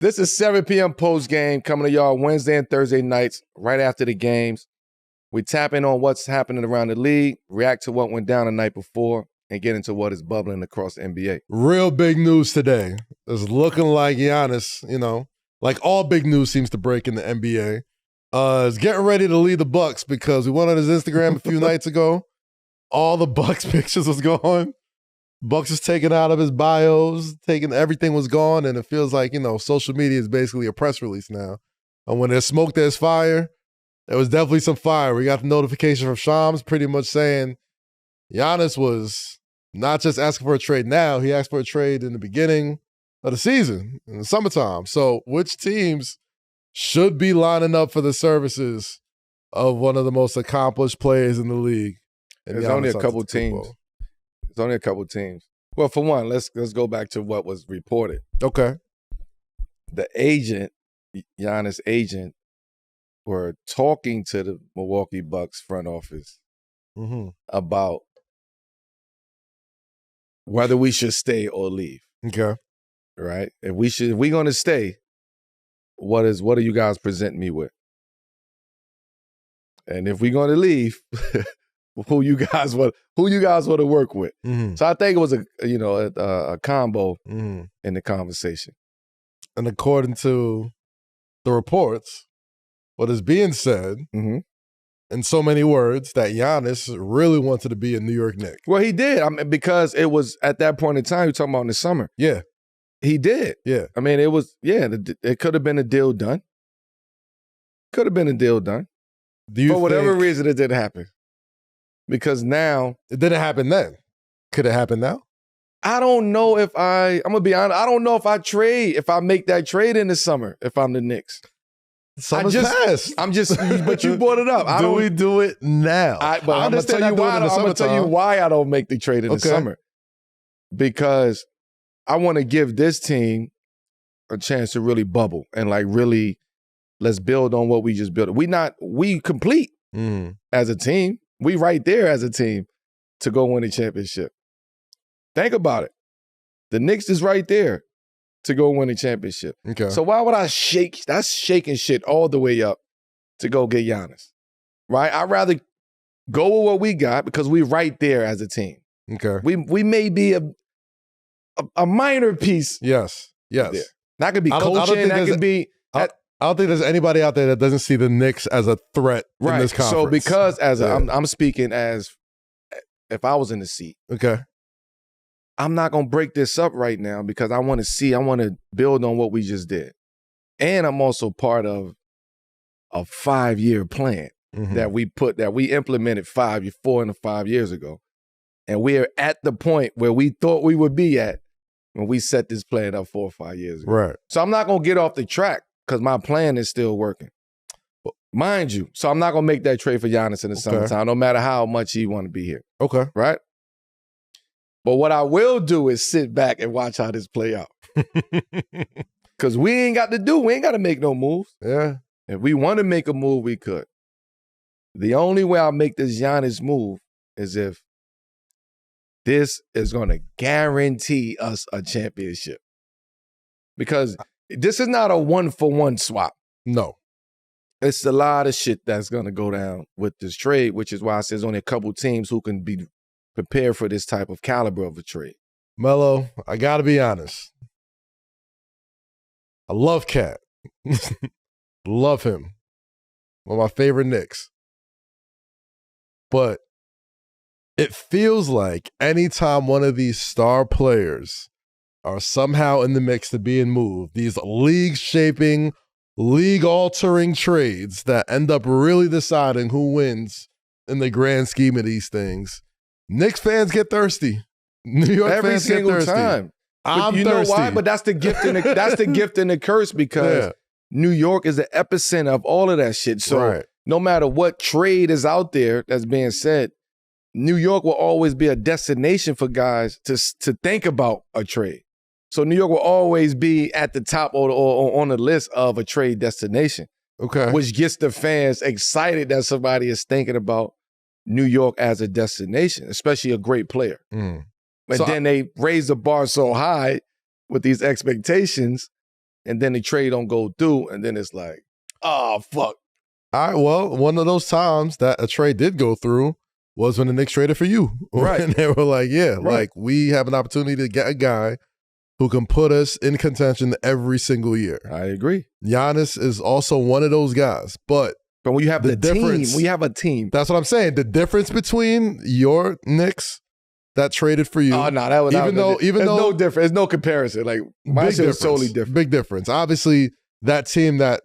This is 7 p.m. post-game coming to y'all Wednesday and Thursday nights right after the games. We tap in on what's happening around the league, react to what went down the night before, and get into what is bubbling across the NBA. Real big news today. It's looking like Giannis, like all big news seems to break in the NBA, is getting ready to lead the Bucks because we went on his Instagram a few nights ago. All the Bucks pictures was gone. Bucks is taken out of his bios, everything was gone, and it feels like, social media is basically a press release now. And when there's smoke, there's fire. There was definitely some fire. We got the notification from Shams pretty much saying Giannis was not just asking for a trade now, he asked for a trade in the beginning of the season, in the summertime. So which teams should be lining up for the services of one of the most accomplished players in the league? There's only a couple teams. There's only a couple teams. Well, for one, let's go back to what was reported. Okay. The agent, Giannis' agent, were talking to the Milwaukee Bucks front office about whether we should stay or leave. Okay. Right? If we're gonna stay, what are you guys presenting me with? And if we're gonna leave, who you guys want to work with? Mm-hmm. So I think it was a combo in the conversation. And according to the reports, what is being said in so many words that Giannis really wanted to be a New York Knick. Well, he did. Because it was at that point in time, you're talking about in the summer. Yeah. He did. Yeah. It was, it could have been a deal done. Could have been a deal done. For whatever reason, it didn't happen. Because now. It didn't happen then. Could it happen now? I don't know I'm going to be honest, I don't know if I make that trade in the summer, if I'm the Knicks. Summer's passed. But you brought it up. Do we do it now? I'm going to tell you why I don't make the trade in the summer. Because I want to give this team a chance to really bubble and really let's build on what we just built. We complete as a team. We right there as a team to go win a championship. Think about it. The Knicks is right there to go win a championship. Okay. So why would I shake? That's shaking shit all the way up to go get Giannis, right? I'd rather go with what we got because we're right there as a team. Okay. We may be a minor piece. Yes. Yes. There. That could be coaching. That could be. I don't think there's anybody out there that doesn't see the Knicks as a threat in this conference. So because I'm speaking as if I was in the seat. Okay. I'm not going to break this up right now because I want to build on what we just did. And I'm also part of a 5-year plan that we implemented 4 and 5 years ago. And we're at the point where we thought we would be at when we set this plan up 4 or 5 years ago. Right. So I'm not going to get off the track because my plan is still working. Mind you. So I'm not going to make that trade for Giannis in the summertime, no matter how much he want to be here. Okay. Right? But what I will do is sit back and watch how this play out. Because we ain't got to make no moves. Yeah. If we want to make a move, we could. The only way I'll make this Giannis move is if this is going to guarantee us a championship. Because this is not a 1-for-1 swap. No. It's a lot of shit that's going to go down with this trade, which is why I say there's only a couple teams who can be prepared for this type of caliber of a trade. Melo, I got to be honest. I love Cat. Love him. One of my favorite Knicks. But it feels like anytime one of these star players are somehow in the mix to being moved, these league-shaping, league-altering trades that end up really deciding who wins in the grand scheme of these things, Knicks fans get thirsty. New York every fans single get thirsty. Time. I'm you thirsty. know why? But that's the gift and the curse because New York is the epicenter of all of that shit. So no matter what trade is out there that's being said, New York will always be a destination for guys to think about a trade. So New York will always be at the top or on the list of a trade destination. Okay. Which gets the fans excited that somebody is thinking about New York as a destination, especially a great player. And then they raise the bar so high with these expectations and then the trade don't go through, and then it's like, oh, fuck. All right, well, one of those times that a trade did go through was when the Knicks traded for you. Right. And they were like, like, we have an opportunity to get a guy who can put us in contention every single year. I agree. Giannis is also one of those guys, but when you have the team, we have a team. That's what I'm saying. The difference between your Knicks that traded for you. Oh no, that was even though no difference. There's no comparison. Like my shit was totally different. Big difference. Obviously, that team that,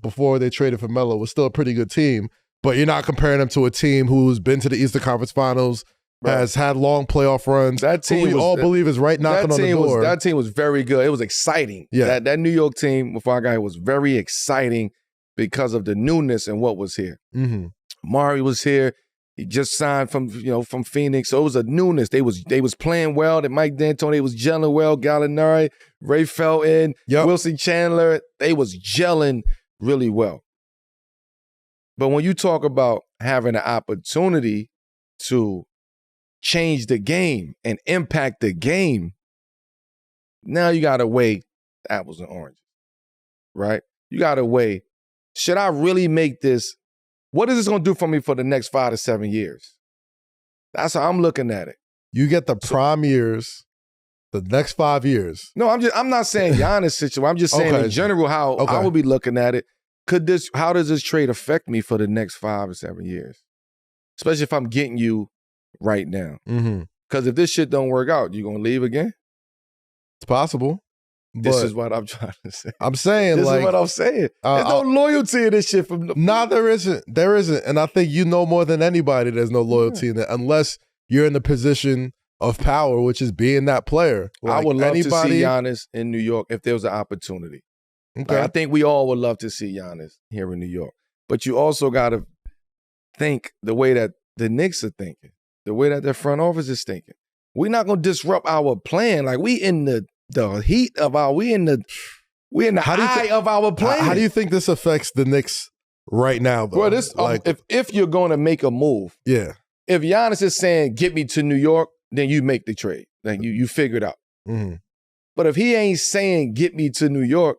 before they traded for Melo was still a pretty good team, but you're not comparing them to a team who's been to the Eastern Conference Finals, has had long playoff runs. That team we all believe is right knocking on the door. That team was very good. It was exciting. Yeah. That New York team before I got here was very exciting because of the newness and what was here. Mm-hmm. Mari was here. He just signed from Phoenix. So it was a newness. They was playing well. That Mike D'Antoni was gelling well. Gallinari, Ray Felton, Wilson Chandler, they was gelling really well. But when you talk about having an opportunity to change the game and impact the game, now you got to weigh apples and oranges, right? You got to weigh, should I really make this? What is this going to do for me for the next 5 to 7 years? That's how I'm looking at it. You get the prime years, the next 5 years. No, I'm not saying Giannis situation. I'm just saying in general how I would be looking at it. How does this trade affect me for the next 5 or 7 years? Especially if I'm getting you right now. Because if this shit don't work out, you going to leave again? It's possible. This is what I'm trying to say. I'm saying, this is what I'm saying. There's no loyalty in this shit. There isn't. There isn't. And I think you know more than anybody there's no loyalty in it unless you're in the position of power, which is being that player. I would love to see Giannis in New York if there was an opportunity. Okay. Like, I think we all would love to see Giannis here in New York. But you also got to think the way that the Knicks are thinking, the way that their front office is thinking. We're not going to disrupt our plan. Like, we in the heat of we in the eye of our plan. How do you think this affects the Knicks right now, though? Well, this if you're going to make a move, if Giannis is saying get me to New York, then you make the trade. Then you figure it out. Mm-hmm. But if he ain't saying get me to New York,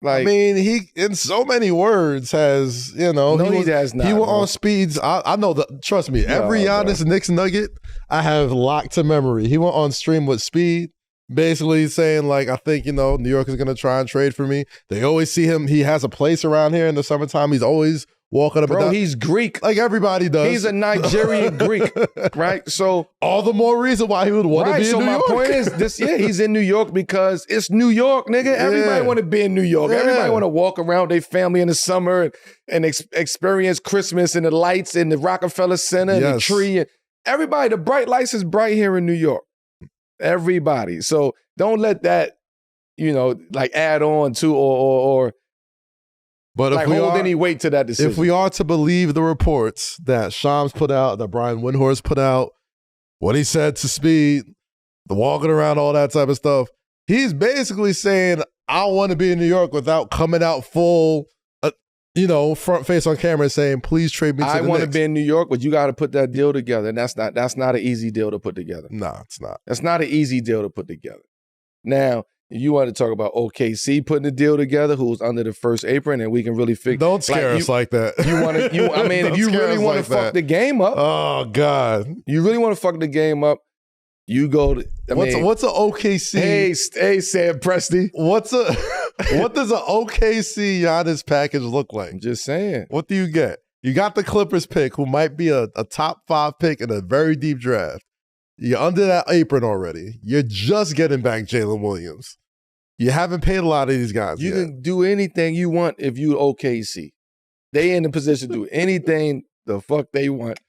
like, I mean, he in so many words has, he has not. He went on speeds. I know that. Trust me, every Giannis Knicks nugget I have locked to memory. He went on stream with speed, basically saying like, I think New York is gonna try and trade for me. They always see him. He has a place around here in the summertime. He's always walking up and down. He's Greek. Like everybody does. He's a Nigerian Greek, right? So all the more reason why he would want to be in New York. So my point is this, he's in New York because it's New York, nigga. Everybody want to be in New York. Yeah. Everybody want to walk around their family in the summer and experience Christmas and the lights and the Rockefeller Center and the tree. And everybody, the bright lights is bright here in New York. Everybody. So don't let that, add on to or but if we hold any weight to that decision. If we are to believe the reports that Shams put out, that Brian Windhorst put out, what he said to Speed, the walking around, all that type of stuff, he's basically saying, I want to be in New York without coming out full, front face on camera saying, please trade me to the Knicks. I want to be in New York, but you got to put that deal together. And that's not an easy deal to put together. No, it's not. That's not an easy deal to put together. Now, you want to talk about OKC putting the deal together, who's under the first apron, and we can really fix. Don't scare us like that. If you really want to fuck the game up, oh God, you really want to fuck the game up, you go to. What's an OKC? Hey, Sam Presti. What does an OKC Giannis package look like? I'm just saying. What do you get? You got the Clippers pick, who might be a top 5 pick in a very deep draft. You're under that apron already. You're just getting back Jalen Williams. You haven't paid a lot of these guys You yet. can do anything you want if you OKC. They in the position to do anything the fuck they want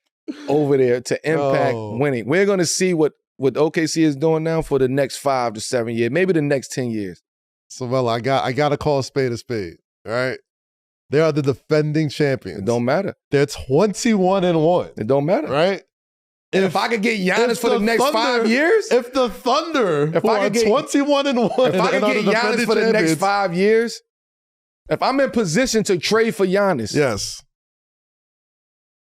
over there to impact winning. We're going to see what OKC is doing now for the next 5 to 7 years, maybe the next 10 years. So, well, I got to call a spade, all right? They are the defending champions. It don't matter. They're 21-1. It don't matter. Right? If I could get Giannis for the next 5 years, if the Thunder, if I could get 21-1, if I could get Giannis for the next 5 years, if I'm in position to trade for Giannis, yes,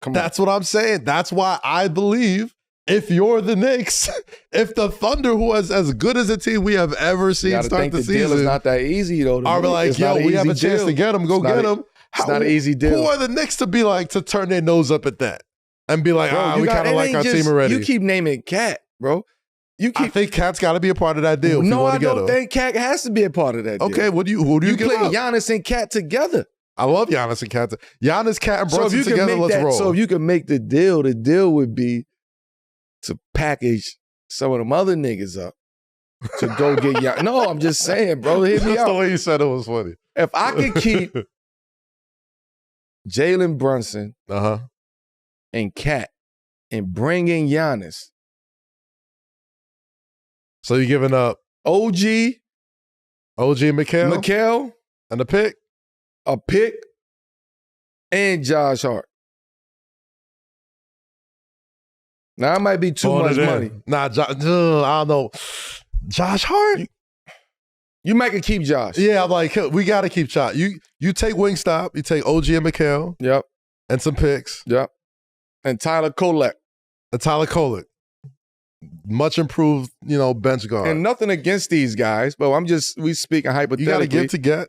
come on. That's what I'm saying. That's why I believe if you're the Knicks, if the Thunder, who is as good as a team we have ever seen start the season, deal is not that easy though. Are we like, yo, we have a chance to get him, go get him. It's not an easy deal. Who are the Knicks to be like, to turn their nose up at that and be like, we kind of like our team already? You keep naming Cat, bro. I think Cat's got to be a part of that deal. No, I don't think Cat has to be a part of that deal. Okay, who do you give play up? Giannis and Cat together. I love Giannis and Cat. Giannis, Cat, and Brunson together, let's roll. So if you can make the deal would be to package some of them other niggas up to go get Giannis. No, I'm just saying, bro. Hit me That's out. the way you said it was funny. If I could keep Jalen Brunson and Cat and bring in Giannis. So you're giving up OG and Mikal, and a pick, and Josh Hart. Now, that might be too much money. Nah, I don't know. Josh Hart? You might could keep Josh. Yeah, I'm like, we got to keep Josh. You take Wingstop, you take OG and Mikal. Yep. And some picks. Yep. And Tyler Kolek. Much improved, bench guard. And nothing against these guys, but we speaking hypothetically. You got to give to get.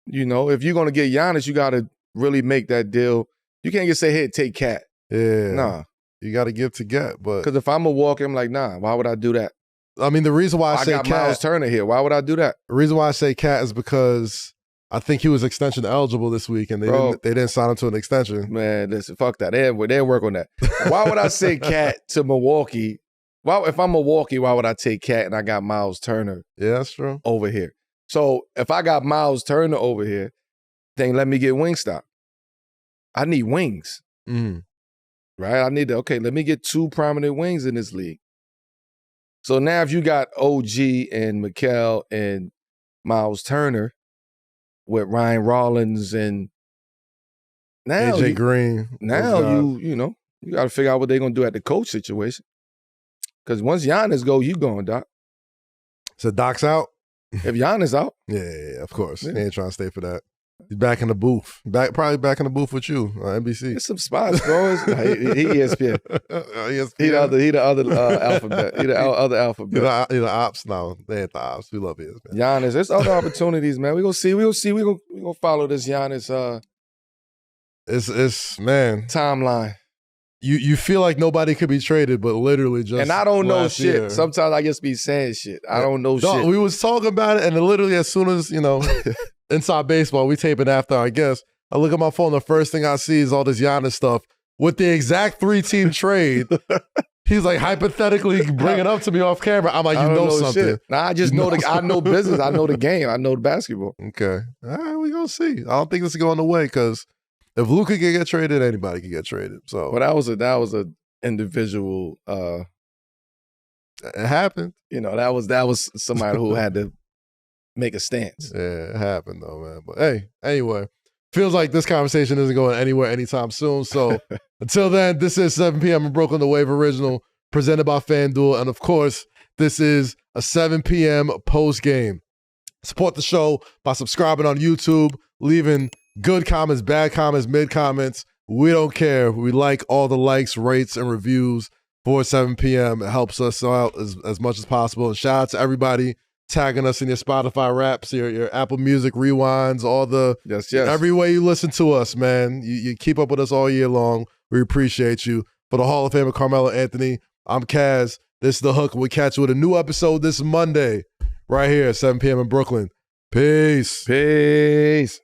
If you're going to get Giannis, you got to really make that deal. You can't just say, hey, take Cat. Yeah. Nah. You got to give to get. But because if I'm Milwaukee, I'm like, nah, why would I do that? I mean, the reason why I say got Cat. Miles Turner here. Why would I do that? The reason why I say Cat is because I think he was extension eligible this week, and they didn't sign him to an extension. Man, listen, fuck that. They didn't work on that. Why would I say Cat to Milwaukee? If I'm Milwaukee, why would I take Cat and I got Miles Turner? Yeah, that's true. Over here. So if I got Miles Turner over here, then let me get Wingstop. I need wings. Right? I need let me get 2 prominent wings in this league. So now if you got OG and Mikal and Miles Turner with Ryan Rollins and now AJ Green. Now you got to figure out what they're going to do at the coach situation. Because once Giannis go, you going, Doc. So Doc's out? If Giannis out. Yeah, of course. Yeah. He ain't trying to stay for that. He's back in the booth. Probably back in the booth with you on NBC. There's some spots, bro. He ESPN. ESPN. He the other alphabet. He the other alphabet. He the ops now. They ain't the ops. We love ESPN. Giannis. There's other opportunities, man. We gonna see. We gonna follow this Giannis. It's man timeline. You feel like nobody could be traded, but literally just. And I don't know shit. Year. Sometimes I just be saying shit. I don't know shit. We was talking about it, and literally as soon as Inside Baseball, we taping after our guest. I look at my phone, the first thing I see is all this Giannis stuff with the exact 3-team trade. He's like hypothetically bringing it up to me off camera. I'm like, you know something. Shit. Nah, I just know I know business. I know the game. I know the basketball. Okay. All right, we gonna see. I don't think this is going away because if Luka can get traded, anybody can get traded. So, but that was a individual. It happened. That was somebody who had to make a stance. Yeah, it happened though, man. But hey, anyway, feels like this conversation isn't going anywhere anytime soon. So until then, this is 7 p.m. in Brooklyn, the Wave Original, presented by FanDuel. And of course, this is a 7 p.m. post game. Support the show by subscribing on YouTube, leaving good comments, bad comments, mid comments. We don't care. We like all the likes, rates, and reviews for 7 p.m. It helps us out as much as possible. And shout out to everybody tagging us in your Spotify raps, your Apple Music rewinds, all the every way you listen to us, man. You keep up with us all year long. We appreciate you. For the Hall of Famer Carmelo Anthony, I'm Kaz. This is The Hook. We'll catch you with a new episode this Monday right here at 7 p.m. in Brooklyn. Peace. Peace.